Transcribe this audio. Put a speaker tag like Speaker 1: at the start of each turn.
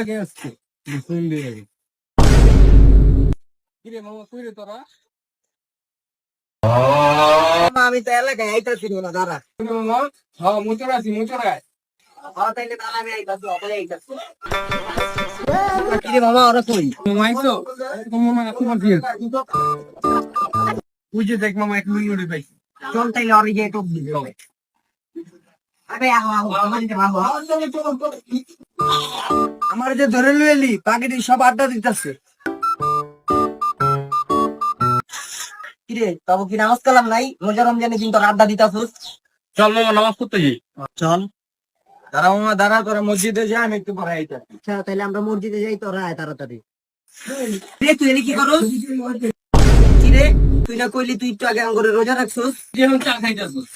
Speaker 1: লাগে আজকে সুন্দর লাগে কিরে মামা কই রে তোরা
Speaker 2: আমি তো এলাকায় আইতাছি না দাঁড়া
Speaker 1: মামা হ্যাঁ মুচড় আছি মুচড়ায়
Speaker 2: তাইলে দাঁড়া আমি আইতাছি অপরে আইতাছি কিরে মামা ওরা কই
Speaker 1: মামা আইছো মামা তোমার বিয়ে বুঝে দেখ মামা এক মিনিট পাইছি
Speaker 2: চল তাইলে অরে গিয়ে টপ দিবে আরে আমার যে ধরে লইলি পাখিটি সব আড্ডা দিতেছে কিরে তবে কি নামাজ কালাম নাই রোজা রমজানে দিন তোর আড্ডা দিতাছস
Speaker 1: চল মামা নামাজ পড়তে যাই
Speaker 2: চল
Speaker 1: দাঁড়া মামা দাঁড়া তোরা মসজিদে যা আমি একটু পরে আইতা
Speaker 2: আচ্ছা তাইলে আমরা মসজিদে যাই তোরা আয় তাড়াতাড়ি রে তুই এনে কি করস কিরে তুই না কইলি তুই একটু আগে আঙ্গুরে রোজা রাখছস
Speaker 1: যে চা খাইতাছস